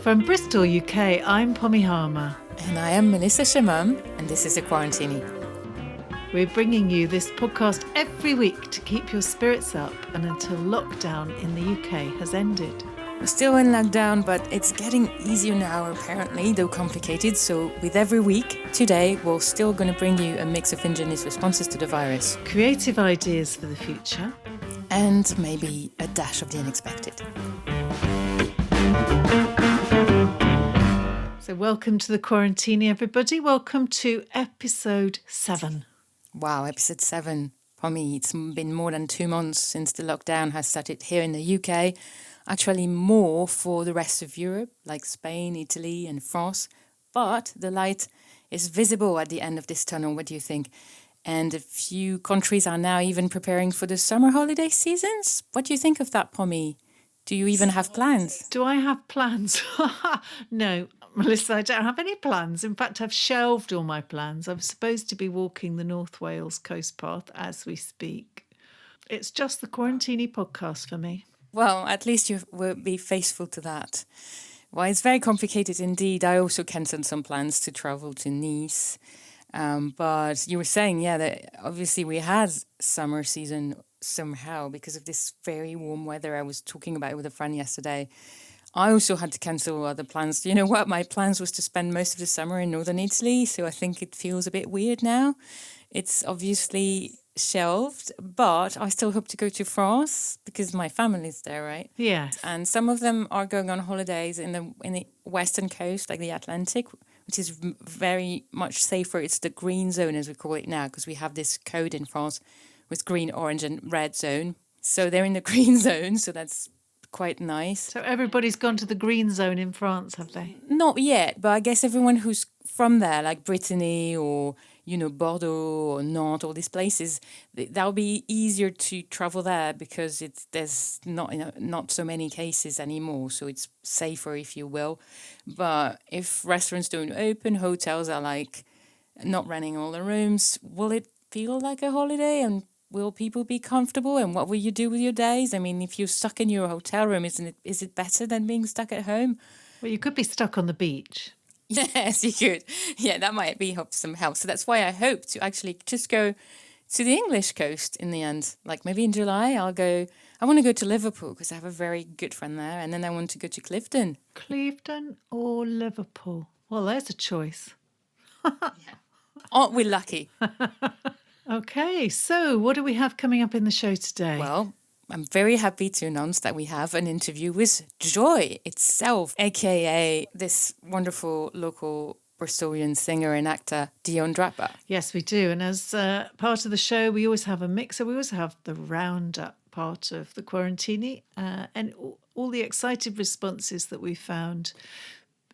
From Bristol, UK, I'm Pommy Harmar. And I am Melissa Chemam, and this is the Quarantini. We're bringing you this podcast every week to keep your spirits up and until lockdown in the UK has ended. We're still in lockdown, but it's getting easier now apparently, though complicated. So with every week, today we're still going to bring you a mix of ingenious responses to the virus. Creative ideas for the future. And maybe a dash of the unexpected. So welcome to the Quarantini, everybody. Welcome to episode 7. Wow, episode 7. Pommy, it's been more than 2 months since the lockdown has started here in the UK. Actually more for the rest of Europe, like Spain, Italy and France. But the light is visible at the end of this tunnel. What do you think? And a few countries are now even preparing for the summer holiday seasons. What do you think of that, Pommy? Do you even have plans? Do I have plans? No, Melissa, I don't have any plans. In fact, I've shelved all my plans. I'm supposed to be walking the North Wales coast path as we speak. It's just the Quarantini podcast for me. Well, at least you will be faithful to that. Well, it's very complicated indeed. I also cancelled some plans to travel to Nice. But you were saying, that obviously we had summer season somehow because of this very warm weather. I was talking about it with a friend yesterday. I also had to cancel other plans. You know what? My plans was to spend most of the summer in northern Italy, so I think it feels a bit weird now. It's obviously shelved, but I still hope to go to France because my family's there, right? Yes. And some of them are going on holidays in the western coast, like the Atlantic, which is very much safer. It's the green zone, as we call it now, because we have this code in France with green, orange and red zone. So they're in the green zone, so that's quite nice. So everybody's gone to the green zone in France, have they? Not yet, but I guess everyone who's from there, like Brittany or, Bordeaux or Nantes, all these places, that'll be easier to travel there because there's not so many cases anymore, so it's safer, if you will. But if restaurants don't open, hotels are like not renting all the rooms, will it feel like a holiday? And will people be comfortable? And what will you do with your days? I mean, if you're stuck in your hotel room, is it better than being stuck at home? Well, you could be stuck on the beach. Yes, you could. Yeah, that might be some help. So that's why I hope to actually just go to the English coast in the end. Like maybe in July, I want to go to Liverpool because I have a very good friend there. And then I want to go to Clifton. Clifton or Liverpool? Well, there's a choice. Aren't we lucky? Okay, so what do we have coming up in the show today? Well, I'm very happy to announce that we have an interview with Joy itself, aka this wonderful local Bristolian singer and actor, Deon Draper. Yes, we do. And as part of the show, we always have a mixer. We always have the roundup part of the Quarantini and all the excited responses that we found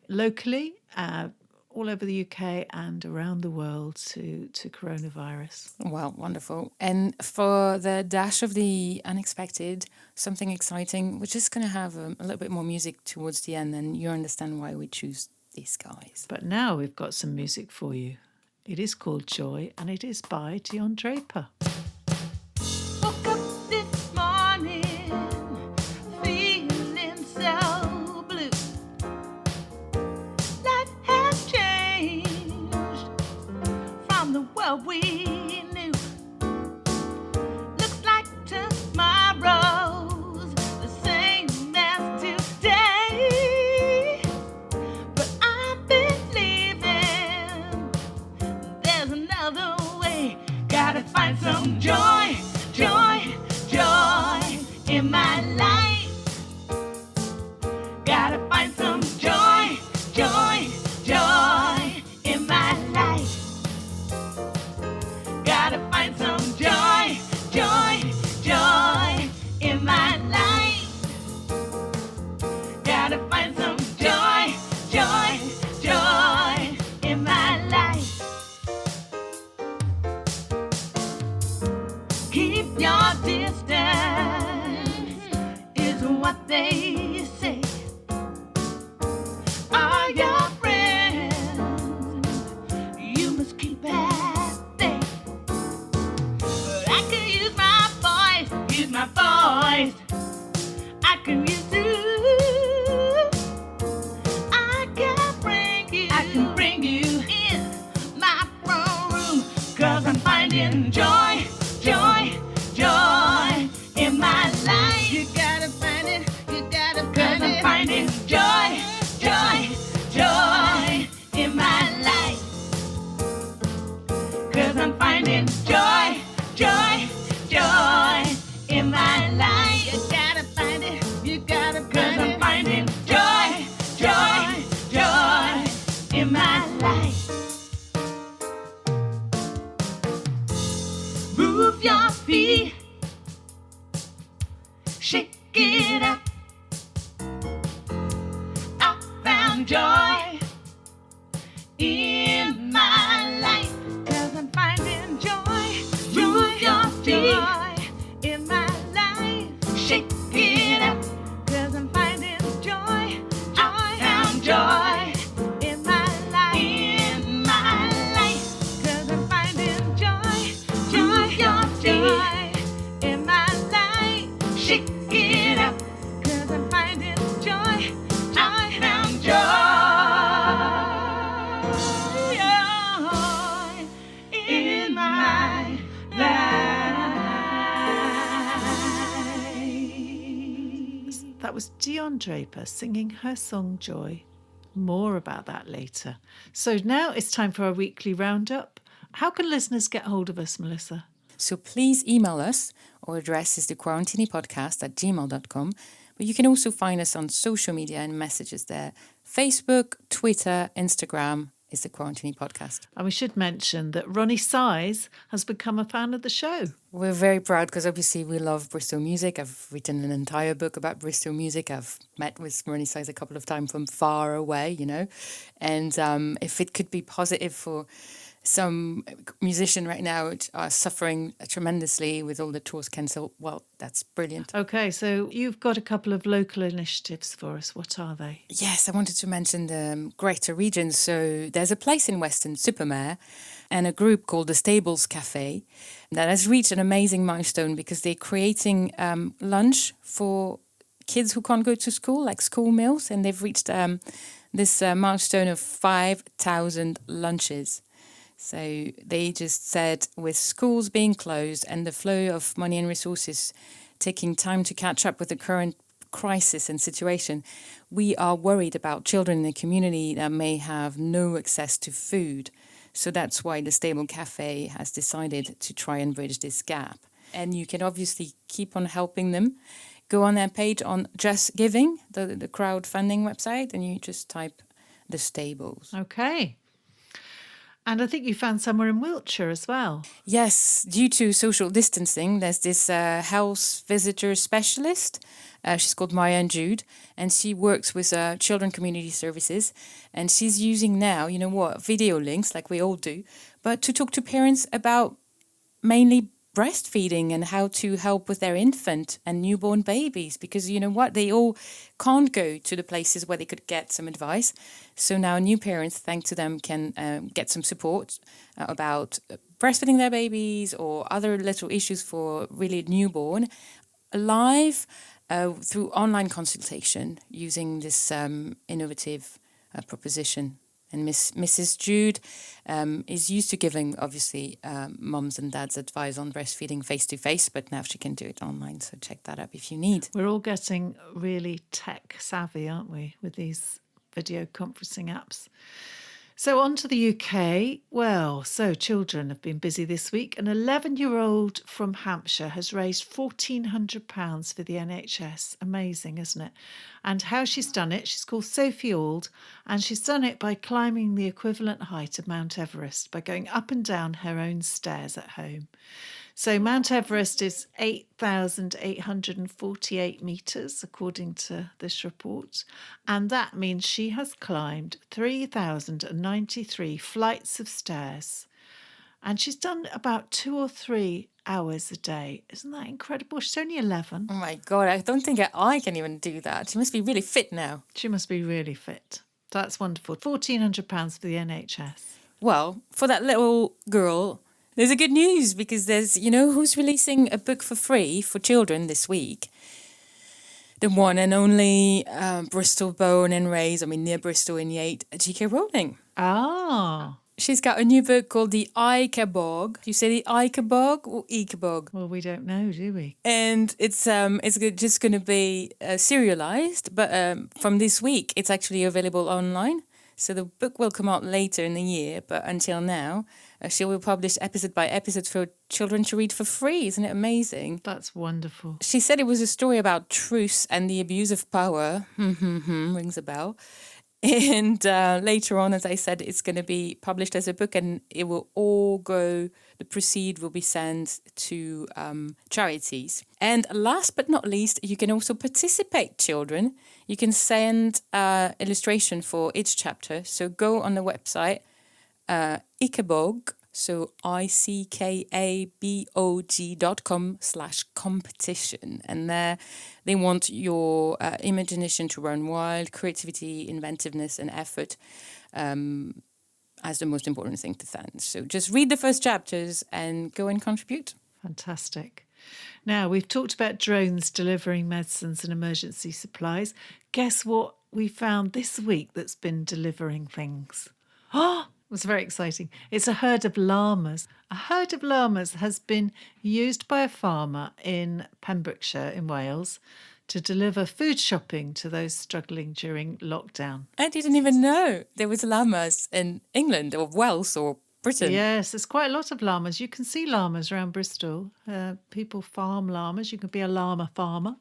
locally, all over the UK and around the world to coronavirus. Well, wonderful. And for the dash of the unexpected, something exciting, we're just going to have a little bit more music towards the end, and you understand why we choose these guys. But now we've got some music for you. It is called Joy, and it is by Dionne Draper. Woke up this morning feeling so blue. Life has changed from the world we knew. Looks like tomorrow's the same as today. But I believe there's another way. Gotta find some joy, joy, joy in my life. Gotta find some joy, joy, joy in my life. Gotta find some joy, joy, joy in my life. Gotta find some joy, joy, joy in my life. Keep your distance is what they say. Are your friends? You must keep at bay. But I can use my voice. I can use you. gotta find it. I'm finding joy, joy, joy in my life. Move your feet, shake it up. I found joy in my life, 'cause I'm finding joy, move your feet in my life, shake it up, 'cause I'm finding joy, I found joy in my life, 'cause I'm finding joy, move your feet in my life, shake it up, 'cause I'm finding joy, I found joy in my life. That was Dionne Draper singing her song Joy. More about that later. So now it's time for our weekly roundup. How can listeners get hold of us, Melissa? So please email us. Our address is thequarantinipodcast@gmail.com. But you can also find us on social media and messages there. Facebook, Twitter, Instagram is the Quarantini Podcast. And we should mention that Ronnie Size has become a fan of the show. We're very proud because obviously we love Bristol music. I've written an entire book about Bristol music. I've met with Ronnie Size a couple of times from far away, you know. And if it could be positive for some musicians right now which are suffering tremendously with all the tours cancelled, well, that's brilliant. Okay, so you've got a couple of local initiatives for us. What are they? Yes, I wanted to mention the greater region. So there's a place in Weston, Supermare, and a group called the Stables Cafe that has reached an amazing milestone because they're creating lunch for kids who can't go to school, like school meals, and they've reached this milestone of 5,000 lunches. So they just said with schools being closed and the flow of money and resources taking time to catch up with the current crisis and situation, we are worried about children in the community that may have no access to food. So that's why the Stable Cafe has decided to try and bridge this gap. And you can obviously keep on helping them. Go on their page on Just Giving, the crowdfunding website, and you just type the Stables. Okay. And I think you found somewhere in Wiltshire as well. Yes, due to social distancing, there's this health visitor specialist. She's called Maya and Jude, and she works with Children Community Services. And she's using now, you know what, video links like we all do, but to talk to parents about mainly breastfeeding and how to help with their infant and newborn babies, because you know what, they all can't go to the places where they could get some advice. So now new parents, thanks to them, can get some support about breastfeeding their babies or other little issues for really newborn, live through online consultation using this innovative proposition. And Mrs. Jude is used to giving, obviously, mums and dads advice on breastfeeding face-to-face, but now she can do it online. So check that up if you need. We're all getting really tech savvy, aren't we, with these video conferencing apps? So on to the UK. Well, so children have been busy this week. An 11-year-old from Hampshire has raised £1,400 for the NHS. Amazing, isn't it? And how she's done it, she's called Sophie Auld, and she's done it by climbing the equivalent height of Mount Everest, by going up and down her own stairs at home. So Mount Everest is 8,848 metres, according to this report. And that means she has climbed 3,093 flights of stairs. And she's done about 2 or 3 hours a day. Isn't that incredible? She's only 11. Oh my God, I don't think I can even do that. She must be really fit now. She must be really fit. That's wonderful. £1,400 for the NHS. Well, for that little girl, there's a good news because there's, you know, who's releasing a book for free for children this week? The one and only Bristol born and raised, near Bristol in Yate, J.K. Rowling. Ah. She's got a new book called The Icabog. Do you say the Icabog or Icabog? Well, we don't know, do we? And it's just going to be serialized, but from this week, it's actually available online. So the book will come out later in the year, but until now, she will publish episode by episode for children to read for free. Isn't it amazing? That's wonderful. She said it was a story about truth and the abuse of power. Rings a bell. And later on, as I said, it's going to be published as a book, and it will all go, the proceed will be sent to charities. And last but not least, you can also participate, children. You can send illustration for each chapter. So go on the website, Ikebog, so ICKABOG.com/competition. And there they want your imagination to run wild, creativity, inventiveness, and effort as the most important thing to send. So just read the first chapters and go and contribute. Fantastic. Now, we've talked about drones delivering medicines and emergency supplies. Guess what we found this week that's been delivering things? Oh, it was very exciting. It's a herd of llamas. A herd of llamas has been used by a farmer in Pembrokeshire in Wales to deliver food shopping to those struggling during lockdown. I didn't even know there was llamas in England or Wales or Britain. Yes, there's quite a lot of llamas. You can see llamas around Bristol. People farm llamas. You can be a llama farmer.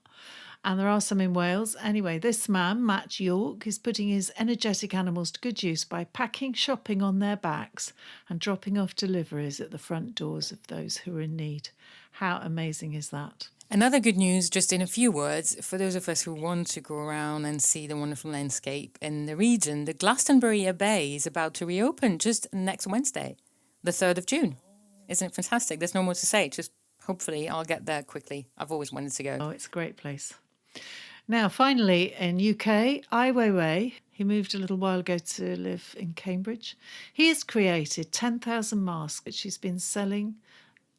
And there are some in Wales. Anyway, this man, Matt York, is putting his energetic animals to good use by packing shopping on their backs and dropping off deliveries at the front doors of those who are in need. How amazing is that? Another good news, just in a few words, for those of us who want to go around and see the wonderful landscape in the region, the Glastonbury Abbey is about to reopen just next Wednesday, the 3rd of June. Isn't it fantastic? There's no more to say. Just hopefully I'll get there quickly. I've always wanted to go. Oh, it's a great place. Now, finally, in UK, Ai Weiwei, he moved a little while ago to live in Cambridge. He has created 10,000 masks, which he's been selling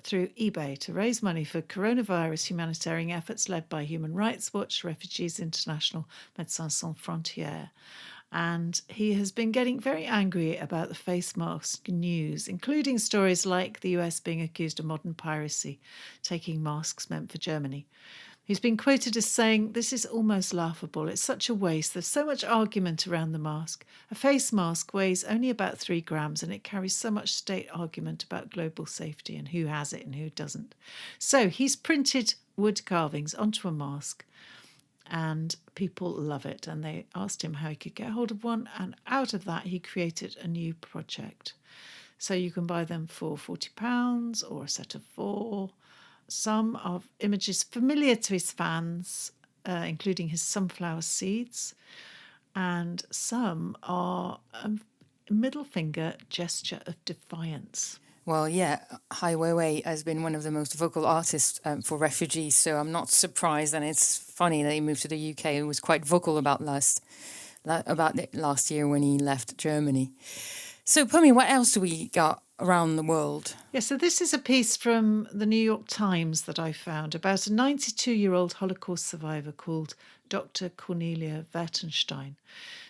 through eBay to raise money for coronavirus humanitarian efforts led by Human Rights Watch, Refugees International, Médecins Sans Frontières. And he has been getting very angry about the face mask news, including stories like the US being accused of modern piracy, taking masks meant for Germany. He's been quoted as saying, "This is almost laughable. It's such a waste. There's so much argument around the mask. A face mask weighs only about 3 grams and it carries so much state argument about global safety and who has it and who doesn't." So he's printed wood carvings onto a mask and people love it. And they asked him how he could get hold of one. And out of that, he created a new project. So you can buy them for £40 or a set of 4. Some are images familiar to his fans, including his sunflower seeds, and some are a middle finger gesture of defiance. Well, yeah, Ai Weiwei has been one of the most vocal artists for refugees, so I'm not surprised, and it's funny that he moved to the UK and was quite vocal about it last year when he left Germany. So, Pommy, what else do we got around the world? Yeah, so this is a piece from the New York Times that I found about a 92-year-old Holocaust survivor called Dr. Cornelia Wertenstein.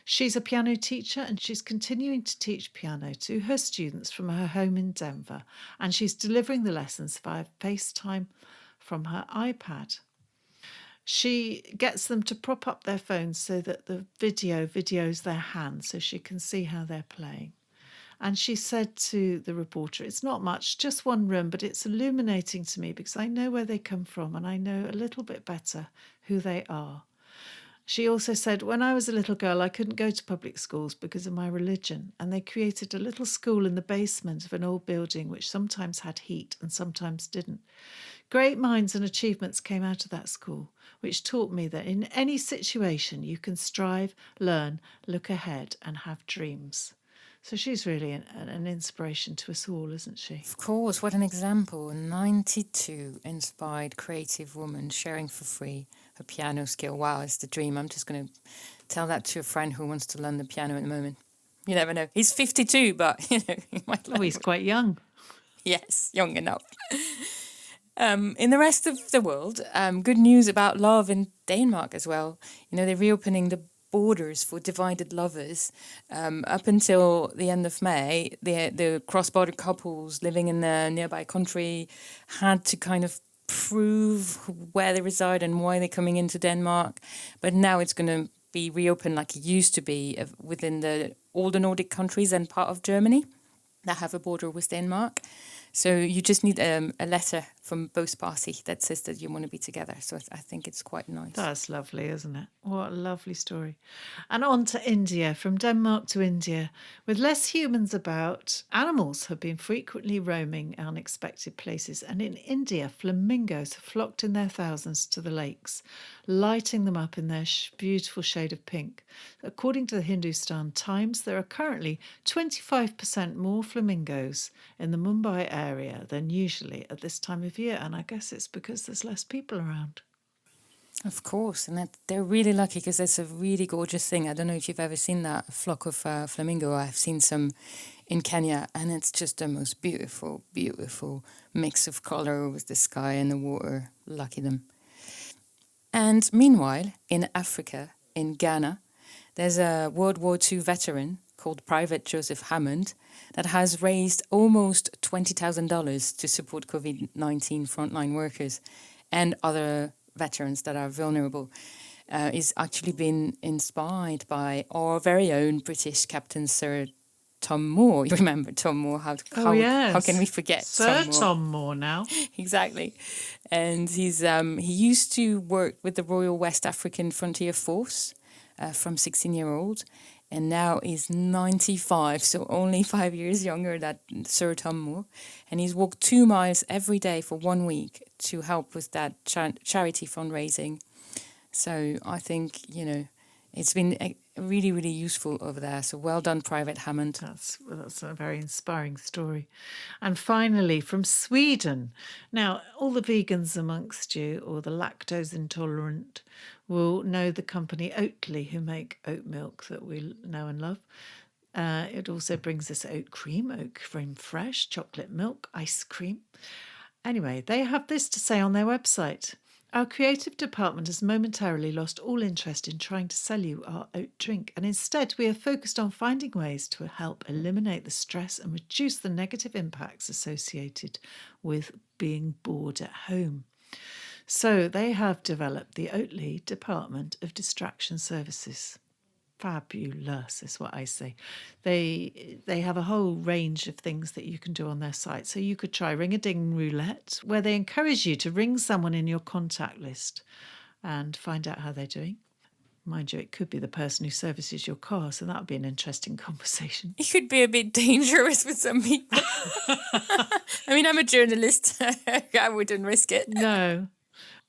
She's a piano teacher and she's continuing to teach piano to her students from her home in Denver, and she's delivering the lessons via FaceTime from her iPad. She gets them to prop up their phones so that the videos their hands so she can see how they're playing. And she said to the reporter, "It's not much, just one room, but it's illuminating to me because I know where they come from and I know a little bit better who they are." She also said, "When I was a little girl, I couldn't go to public schools because of my religion, and they created a little school in the basement of an old building which sometimes had heat and sometimes didn't. Great minds and achievements came out of that school, which taught me that in any situation you can strive, learn, look ahead and have dreams." So she's really an inspiration to us all, isn't she? Of course, what an example. A 92 inspired creative woman sharing for free her piano skill. Wow, it's the dream. I'm just going to tell that to a friend who wants to learn the piano at the moment. You never know. He's 52, but he might learn. Oh, he's quite young. Yes, young enough. In the rest of the world, good news about love in Denmark as well. They're reopening the borders for divided lovers. Up until the end of May, the cross-border couples living in the nearby country had to kind of prove where they reside and why they're coming into Denmark. But now it's going to be reopened like it used to be within all the Nordic countries and part of Germany that have a border with Denmark. So you just need a letter from both parties that says that you want to be together. So I think it's quite nice. That's lovely, isn't it? What a lovely story. And on to India, from Denmark to India. With less humans about, animals have been frequently roaming unexpected places. And in India, flamingos have flocked in their thousands to the lakes, lighting them up in their beautiful shade of pink. According to the Hindustan Times, there are currently 25% more flamingos in the Mumbai area than usually at this time of year. And I guess it's because there's less people around. Of course, and they're really lucky because it's a really gorgeous thing. I don't know if you've ever seen that flock of flamingo. I've seen some in Kenya, and it's just the most beautiful, beautiful mix of color with the sky and the water. Lucky them. And meanwhile, in Africa, in Ghana, there's a World War II veteran called Private Joseph Hammond that has raised almost $20,000 to support COVID-19 frontline workers and other veterans that are vulnerable. Is actually been inspired by our very own British Captain Sir Tom Moore. You remember Tom Moore? How can we forget Sir Tom Moore? Tom Moore now. Exactly. And he used to work with the Royal West African Frontier Force from 16-year-old, and now he's 95, so only 5 years younger than Sir Tom Moore. And he's walked 2 miles every day for 1 week to help with that charity fundraising. So I think, it's been really, really useful over there. So well done, Private Hammond. That's a very inspiring story. And finally, from Sweden. Now, all the vegans amongst you, or the lactose intolerant, will know the company Oatly, who make oat milk that we know and love. It also brings us oat cream fresh, chocolate milk, ice cream. Anyway, they have this to say on their website. Our creative department has momentarily lost all interest in trying to sell you our oat drink, and instead we are focused on finding ways to help eliminate the stress and reduce the negative impacts associated with being bored at home. So they have developed the Oatly Department of Distraction Services. Fabulous is what I say. They have a whole range of things that you can do on their site. So you could try ring-a-ding roulette, where they encourage you to ring someone in your contact list and find out how they're doing. Mind you, it could be the person who services your car, so that would be an interesting conversation. It could be a bit dangerous with some people. I mean, I'm a journalist. I wouldn't risk it. No.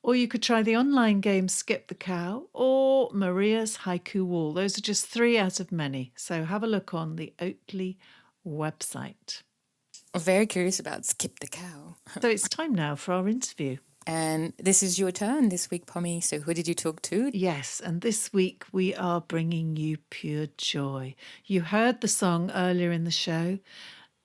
Or you could try the online game Skip the Cow or Maria's Haiku Wall. Those are just 3 out of many. So have a look on the Oatly website. I'm very curious about Skip the Cow. So it's time now for our interview. And this is your turn this week, Pommy. So who did you talk to? Yes, and this week we are bringing you pure joy. You heard the song earlier in the show.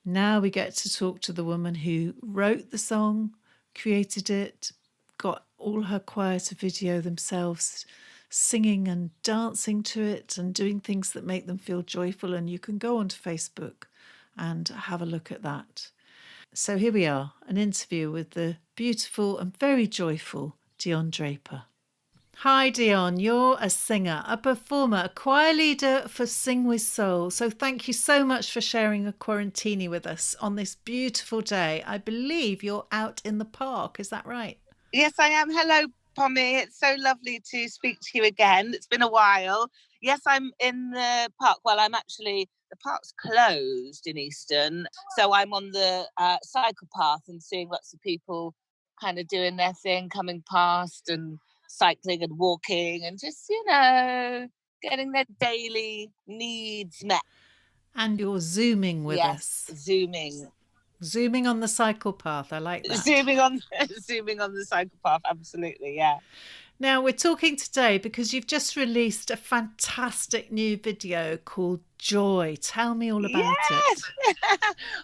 Now we get to talk to the woman who wrote the song, created it, got all her choir to video themselves singing and dancing to it and doing things that make them feel joyful. And you can go onto Facebook and have a look at that. So here we are, an interview with the beautiful and very joyful Dionne Draper. Hi, Dionne. You're a singer, a performer, a choir leader for Sing with Soul. So thank you so much for sharing a Quarantini with us on this beautiful day. I believe you're out in the park. Is that right? Yes, I am. Hello, Pommy. It's so lovely to speak to you again. It's been a while. Yes, I'm in the park. Well, the park's closed in Easton. So I'm on the cycle path and seeing lots of people kind of doing their thing, coming past and cycling and walking and just, getting their daily needs met. And you're Zooming with us. Zooming on the cycle path. I like that. Zooming on the cycle path. Absolutely, yeah. Now, we're talking today because you've just released a fantastic new video called Joy. Tell me all about it.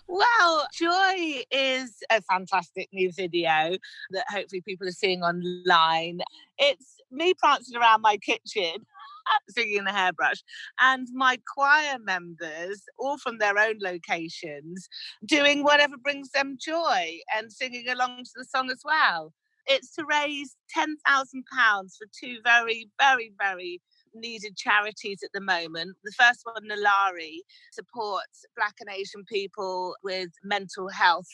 Well, Joy is a fantastic new video that hopefully people are seeing online. It's me prancing around my kitchen, singing the hairbrush, and my choir members, all from their own locations, doing whatever brings them joy and singing along to the song as well. It's to raise £10,000 for 2 very, very, very needed charities at the moment. The first one, Nalari, supports Black and Asian people with mental health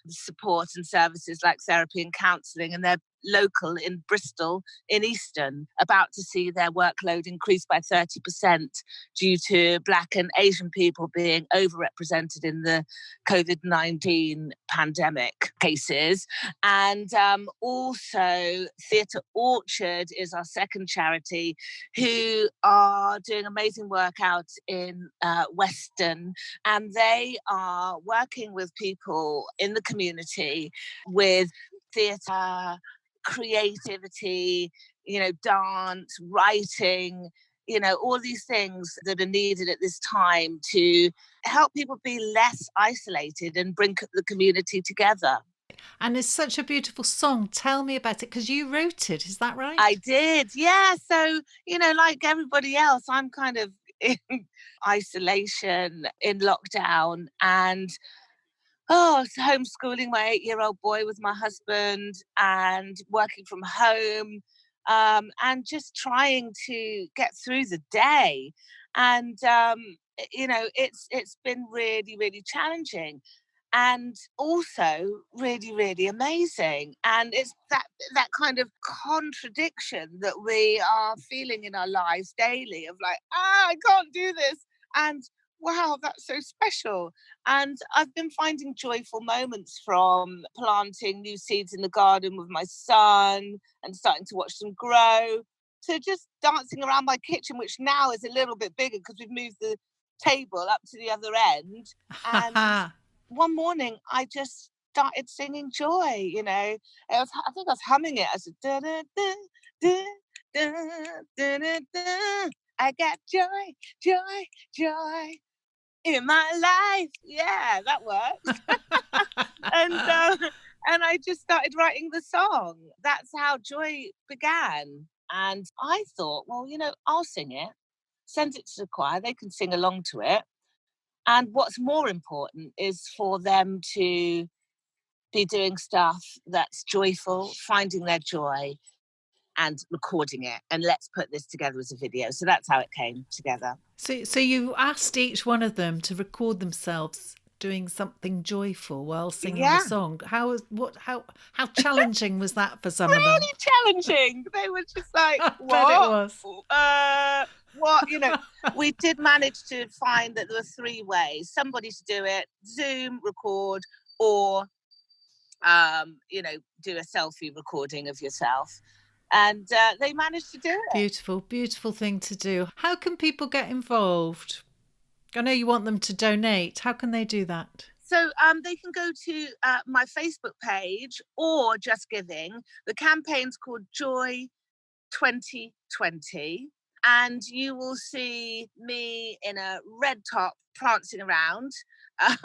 support and services like therapy and counselling, and they're local in Bristol in Easton, about to see their workload increase by 30% due to Black and Asian people being overrepresented in the COVID-19 pandemic cases. And also Theatre Orchard is our second charity, who are doing amazing work out in Weston, and they are working with people in the community with theatre, creativity, dance, writing, all these things that are needed at this time to help people be less isolated and bring the community together. And it's such a beautiful song. Tell me about it, because you wrote it. Is that right? I did, yeah. So, like everybody else, I'm kind of in isolation, in lockdown, and homeschooling my 8-year-old boy with my husband and working from home, and just trying to get through the day. And, it's been really, really challenging and also really, really amazing. And it's that kind of contradiction that we are feeling in our lives daily of like, I can't do this. And wow, that's so special. And I've been finding joyful moments from planting new seeds in the garden with my son and starting to watch them grow, to just dancing around my kitchen, which now is a little bit bigger because we've moved the table up to the other end. And one morning I just started singing Joy, I think I was humming it as a da da da da da da da da. I got joy, joy, joy in my life. Yeah, that works. And I just started writing the song. That's how Joy began. And I thought, well, I'll sing it, send it to the choir, they can sing along to it. And what's more important is for them to be doing stuff that's joyful, finding their joy and recording it. And let's put this together as a video. So that's how it came together. So you asked each one of them to record themselves doing something joyful while singing the song. How challenging was that for some of them? Really challenging. They were just like, what? I bet it was. What? We did manage to find that there were 3 ways. Somebody to do it, Zoom, record, or, do a selfie recording of yourself. And they managed to do it. Beautiful, beautiful thing to do. How can people get involved? I know you want them to donate. How can they do that? So they can go to my Facebook page or Just Giving. The campaign's called Joy 2020. And you will see me in a red top prancing around. That's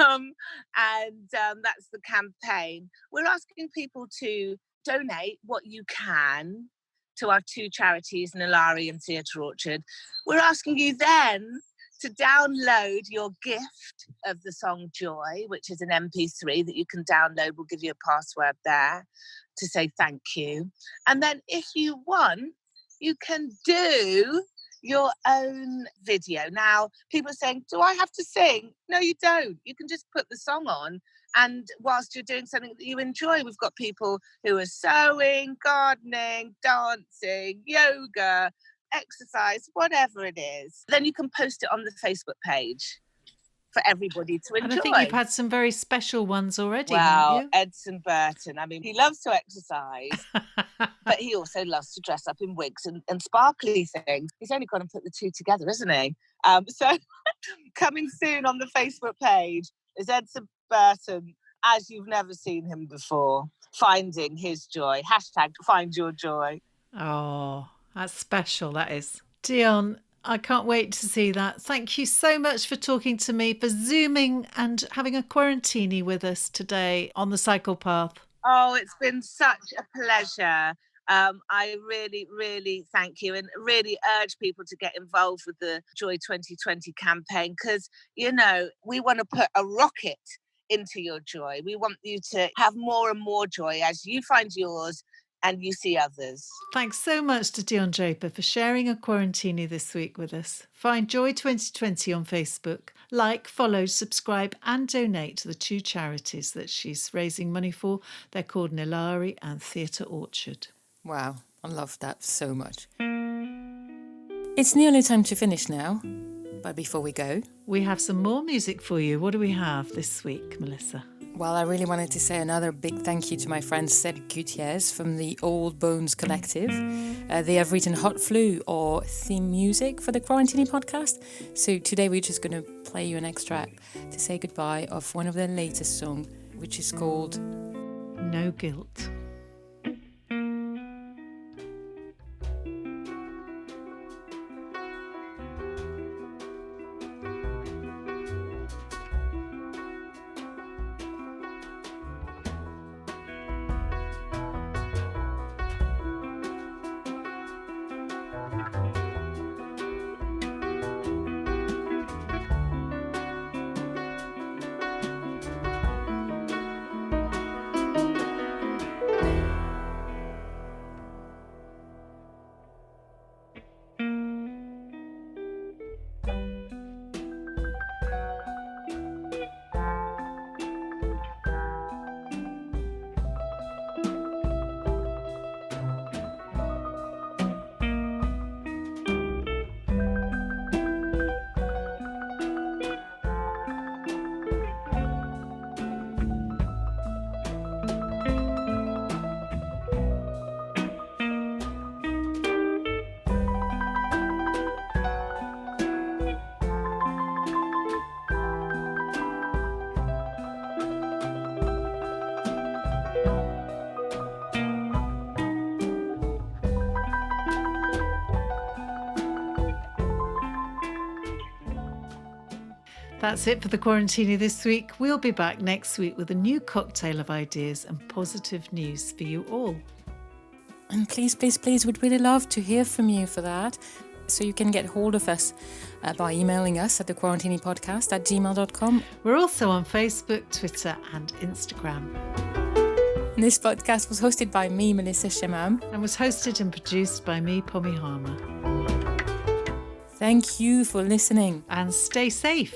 the campaign. We're asking people to donate what you can to our 2 charities, Nalari and Theatre Orchard. We're asking you then to download your gift of the song Joy, which is an MP3 that you can download. We'll give you a password there to say thank you. And then if you want, you can do your own video. Now, people are saying, do I have to sing? No, you don't. You can just put the song on. And whilst you're doing something that you enjoy, we've got people who are sewing, gardening, dancing, yoga, exercise, whatever it is. Then you can post it on the Facebook page for everybody to enjoy. And I think you've had some very special ones already, Wow, haven't you? Edson Burton. I mean, he loves to exercise, but he also loves to dress up in wigs and sparkly things. He's only got to put the 2 together, isn't he? So coming soon on the Facebook page is Edson Burton, as you've never seen him before, finding his joy. #FindYourJoy. Oh, that's special, that is. Dionne, I can't wait to see that. Thank you so much for talking to me, for Zooming and having a quarantini with us today on the cycle path. Oh, it's been such a pleasure. I really, really thank you and really urge people to get involved with the Joy 2020 campaign because, we want to put a rocket into your joy. We want you to have more and more joy as you find yours and you see others. Thanks so much to Deon Draper for sharing a Quarantini this week with us. Find Joy 2020 on Facebook. Like, follow, subscribe and donate to the 2 charities that she's raising money for. They're called Nilari and Theatre Orchard. Wow, I love that so much. It's nearly time to finish now, but before we go, We have some more music for you. What do we have this week, Melissa? well, I really wanted to say another big thank you to my friend Seb Gutierrez from the Old Bones Collective. They have written Hot Flu or theme music for the Quarantini podcast. So today we're just going to play you an extract to say goodbye of one of their latest songs, which is called No Guilt. That's it for the Quarantini this week. We'll be back next week with a new cocktail of ideas and positive news for you all. And please, we'd really love to hear from you for that. So you can get hold of us by emailing us at thequarantinipodcast@gmail.com. We're also on Facebook, Twitter and Instagram. This podcast was hosted by me, Melissa Chemam. And was hosted and produced by me, Pommy Harmar. Thank you for listening. And stay safe.